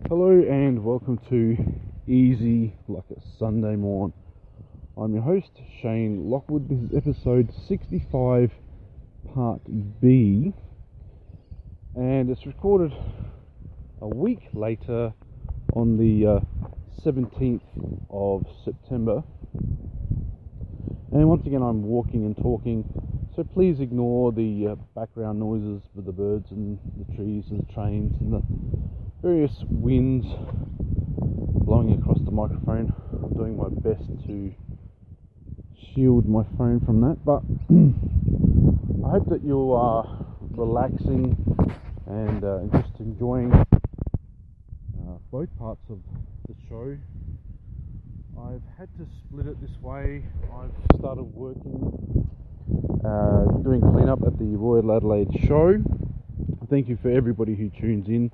Hello and welcome to Easy Like a Sunday Morn. I'm your host, Shane Lockwood. This is episode 65, part B, and it's recorded a week later on the 17th of September. And once again, I'm walking and talking, so please ignore the background noises with the birds and the trees and the trains and the various winds blowing across the microphone. I'm doing my best to shield my phone from that, but I hope that you are relaxing and just enjoying both parts of the show. I've had to split it this way. I've started working doing cleanup at the Royal Adelaide show. Thank you for everybody who tunes in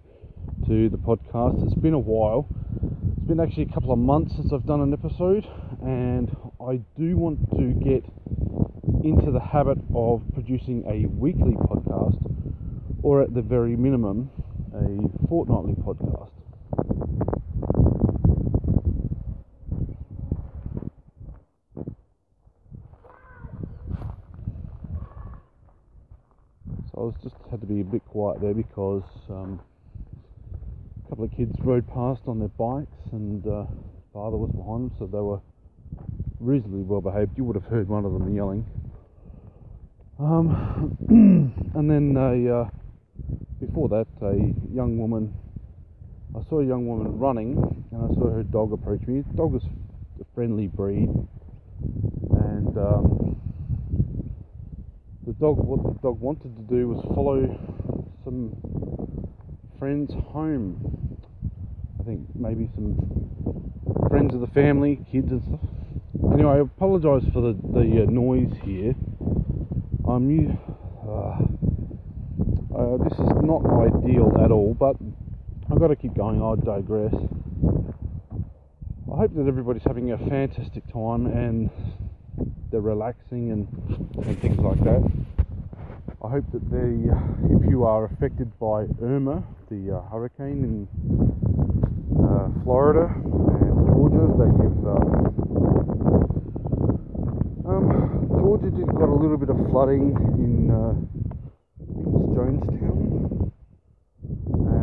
to the podcast. It's been a while. It's been actually a couple of months since I've done an episode, and I do want to get into the habit of producing a weekly podcast, or at the very minimum a fortnightly podcast. So I was just had to be a bit quiet there because a couple of kids rode past on their bikes, and father was behind them, so they were reasonably well behaved. You would have heard one of them yelling. And then before that, I saw a young woman running, and I saw her dog approach me. The dog was a friendly breed, and what the dog wanted to do was follow some friends home. I think maybe some friends of the family, kids and stuff. Anyway, I apologise for the noise here. This is not ideal at all, but I've got to keep going. I digress. I hope that everybody's having a fantastic time and they're relaxing and things like that. I hope that if you are affected by Irma, the hurricane in Florida and Georgia, that Georgia got a little bit of flooding in Jonestown,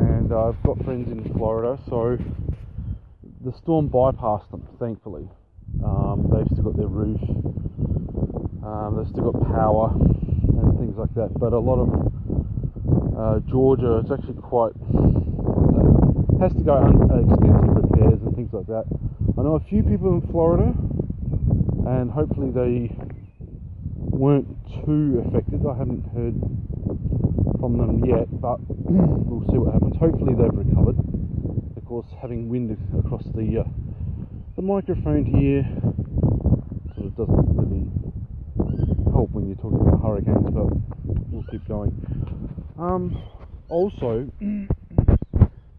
and I've got friends in Florida, so the storm bypassed them, thankfully. They've still got their roof, they've still got power and things like that, but a lot of Georgia is actually quite has to go extensive repairs and things like that. I know a few people in Florida, and hopefully they weren't too affected. I haven't heard from them yet, but we'll see what happens. Hopefully they've recovered. Of course, having wind across the microphone here sort of doesn't really help when you're talking about hurricanes, but we'll keep going. Also,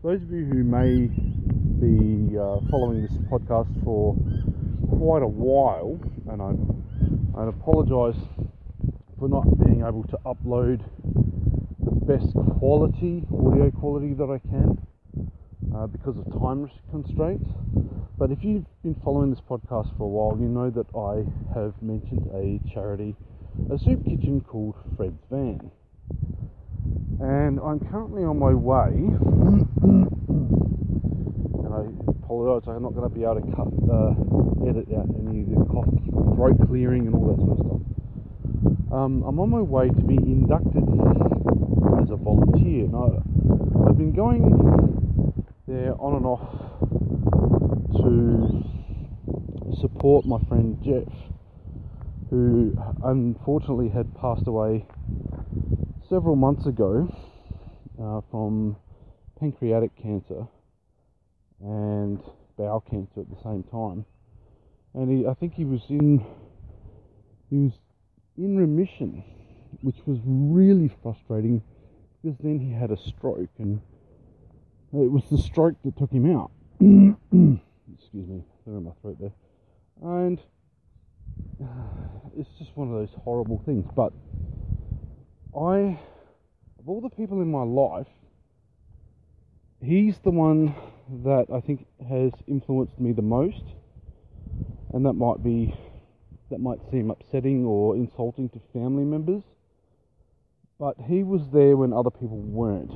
those of you who may be following this podcast for quite a while, and I apologise for not being able to upload the best audio quality that I can because of time constraints. But if you've been following this podcast for a while, you know that I have mentioned a charity, a soup kitchen called Fred's Van. And I'm currently on my way, and I apologise, I'm not going to be able to edit out any of the cough, throat clearing and all that sort of stuff. I'm on my way to be inducted as a volunteer. Now, I've been going there on and off to support my friend Jeff, who unfortunately had passed away several months ago from pancreatic cancer and bowel cancer at the same time, and I think he was in remission, which was really frustrating because then he had a stroke, and it was the stroke that took him out. Excuse me, clear in my throat there, and it's just one of those horrible things. But of all the people in my life, he's the one that I think has influenced me the most, and that might seem upsetting or insulting to family members, but he was there when other people weren't.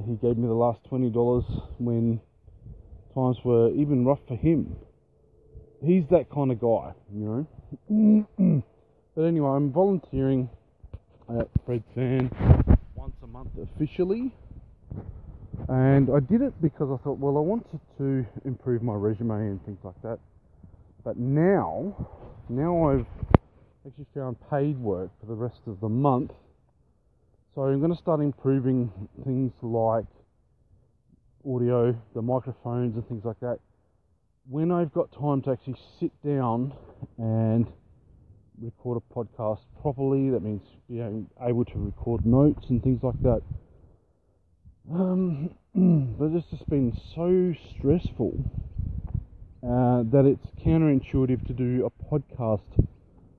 He gave me the last $20 when times were even rough for him. He's that kind of guy, you know. But anyway, I'm volunteering at Fred's Van once a month officially, and I did it because I thought, well, I wanted to improve my resume and things like that. But now I've actually found paid work for the rest of the month, so I'm going to start improving things like audio, the microphones and things like that, when I've got time to actually sit down and record a podcast properly. That means being able to record notes and things like that. But it's just been so stressful that it's counterintuitive to do a podcast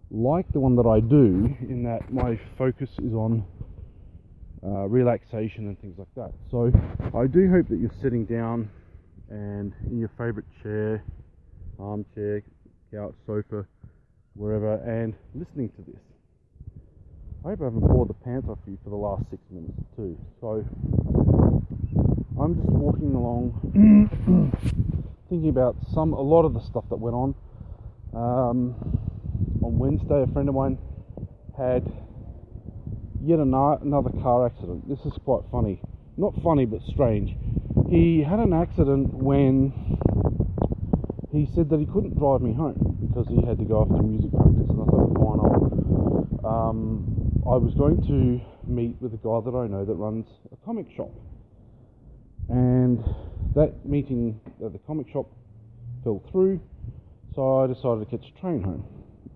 like the one that I do, in that my focus is on relaxation and things like that. So I do hope that you're sitting down and in your favourite chair, armchair, couch, sofa, wherever, and listening to this. I hope I haven't bored the pants off you for the last 6 minutes too. So I'm just walking along thinking about a lot of the stuff that went on. On Wednesday, a friend of mine had yet another car accident. This is quite funny. Not funny, but strange. He had an accident when he said that he couldn't drive me home because he had to go off to music practice, and I thought, fine, I was going to meet with a guy that I know that runs a comic shop, and that meeting at the comic shop fell through, so I decided to catch a train home.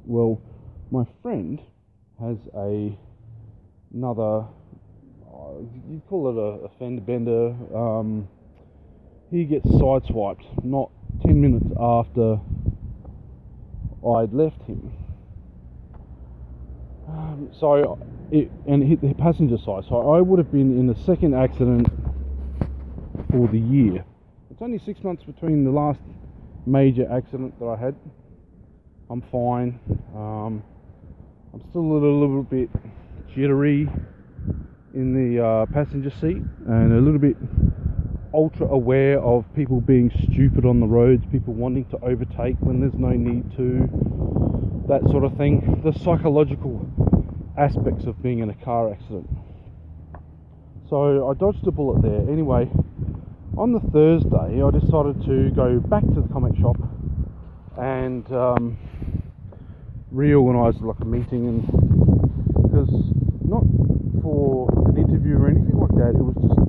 Well, my friend has another, you call it a fender bender. He gets sideswiped not 10 minutes after I'd left him. And hit the passenger side. So I would have been in the second accident for the year. It's only 6 months between the last major accident that I had. I'm fine. I'm still a little bit jittery in the passenger seat, and a little bit ultra aware of people being stupid on the roads, people wanting to overtake when there's no need to, that sort of thing. The psychological aspects of being in a car accident. So I dodged a bullet there. Anyway, on the Thursday I decided to go back to the comic shop and reorganise like a meeting, and because not for an interview or anything like that, it was just,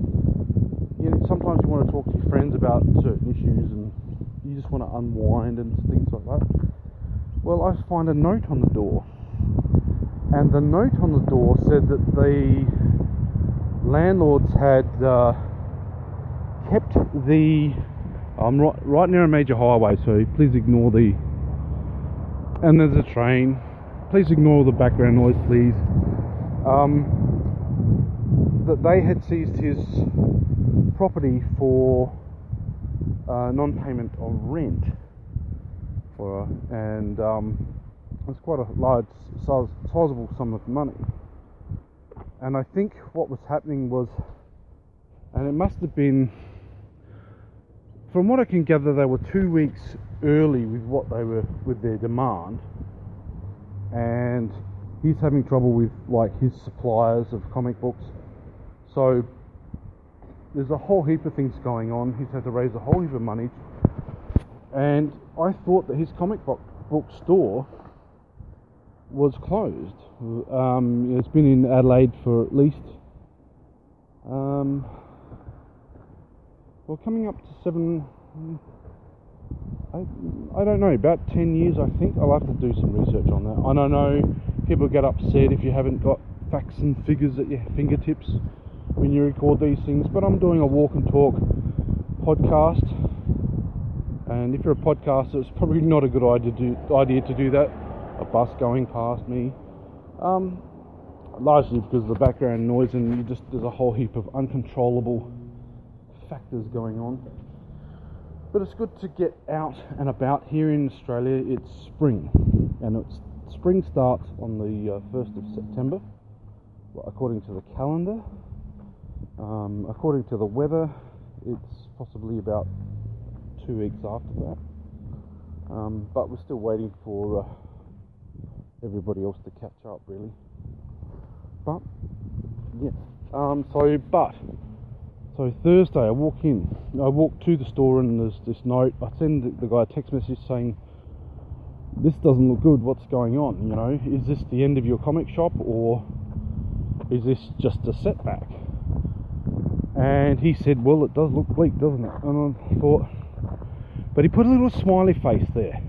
you know, sometimes you want to talk to your friends about certain issues and you just want to unwind and things like that. Well, I find a note on the door, and the note on the door said that the landlords had kept the, I'm right near a major highway, so please ignore the, and there's a train, please ignore the background noise, please. That they had seized his property for non-payment of rent, and it's quite a large, sizable sum of money. And I think what was happening was, and it must have been, from what I can gather, they were 2 weeks early with their demand, and he's having trouble with like his suppliers of comic books. So there's a whole heap of things going on. He's had to raise a whole heap of money, and I thought that his comic book store was closed. It's been in Adelaide for at least coming up to 7, I don't know, about 10 years I think. I'll have to do some research on that. And I know people get upset if you haven't got facts and figures at your fingertips when you record these things, but I'm doing a walk and talk podcast, and if you're a podcaster, it's probably not a good idea to do that. A bus going past me, largely because of the background noise, and there's a whole heap of uncontrollable factors going on. But it's good to get out and about. Here in Australia, it's spring, and spring starts on the 1st of September, according to the calendar. According to the weather, it's possibly about 2 weeks after that. But we're still waiting for everybody else to catch up, really. But yeah. So Thursday, I walk to the store, and there's this note. I send the guy a text message saying, "This doesn't look good. What's going on? You know, is this the end of your comic shop, or is this just a setback?" And he said, "Well, it does look bleak, doesn't it?" And I thought, but he put a little smiley face there.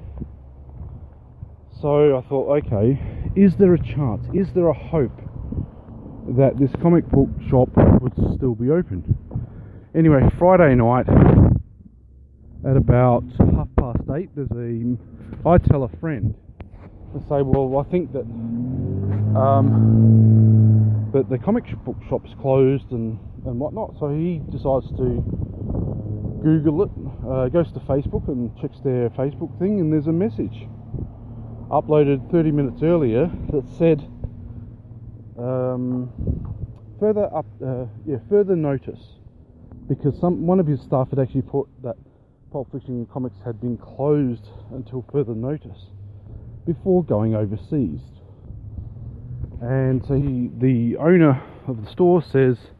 So I thought, okay, is there a chance? Is there a hope that this comic book shop would still be open? Anyway, Friday night at about 8:30, I tell a friend and say, "Well, I think that the comic book shop's closed and whatnot." So he decides to Google it, goes to Facebook and checks their Facebook thing, and there's a message uploaded 30 minutes earlier that said further notice, because one of his staff had actually put that Pulp Fiction Comics had been closed until further notice before going overseas. And so the owner of the store says,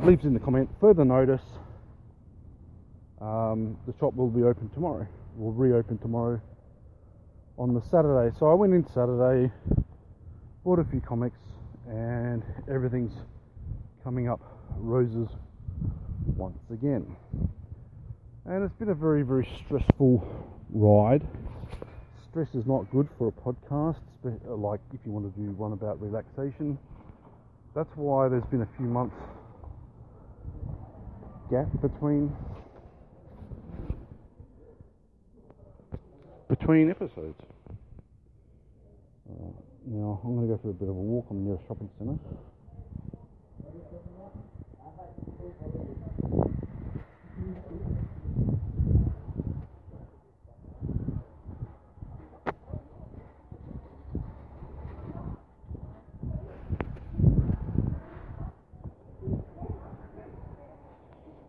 leaves in the comment, "Further notice, the shop will be open tomorrow, will reopen tomorrow on the Saturday." So I went in Saturday, bought a few comics, and everything's coming up roses once again. And it's been a very, very stressful ride. Stress is not good for a podcast, like if you want to do one about relaxation. That's why there's been a few months gap between episodes. Now I'm going to go for a bit of a walk. I'm near a shopping centre.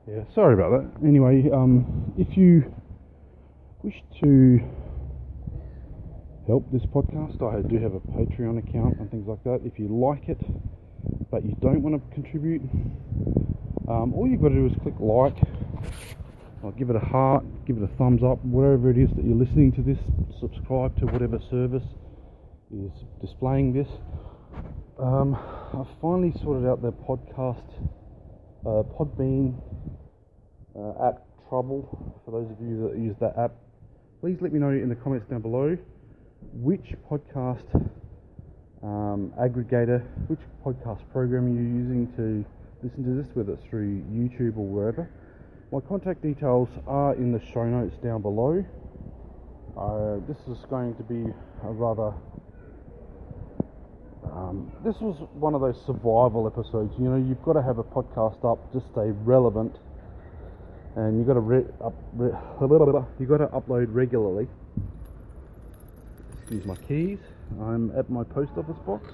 Yeah, sorry about that. Anyway, if you wish to help this podcast, I do have a Patreon account and things like that. If you like it, but you don't want to contribute, all you've got to do is click like, or give it a heart, give it a thumbs up, whatever it is that you're listening to this. Subscribe to whatever service is displaying this. I've finally sorted out the podcast Podbean app trouble. For those of you that use that app, please let me know in the comments down below which podcast aggregator, which podcast program you're using to listen to this, whether it's through YouTube or wherever. My contact details are in the show notes down below. This is going to be a rather this was one of those survival episodes. You know, you've got to have a podcast up to stay relevant, and you've got to upload regularly. Excuse my keys. I'm at my post office box,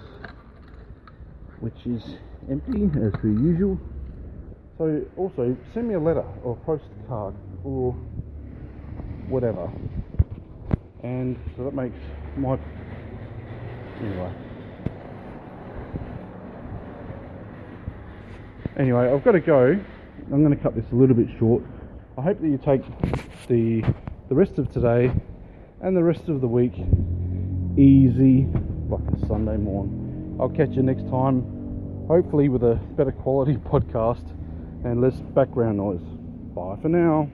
which is empty as per usual. So also send me a letter or a postcard or whatever, and so that makes my Anyway, I've got to go. I'm going to cut this a little bit short. I hope that you take the rest of today and the rest of the week easy, like a Sunday morning. I'll catch you next time, hopefully with a better quality podcast and less background noise. Bye for now.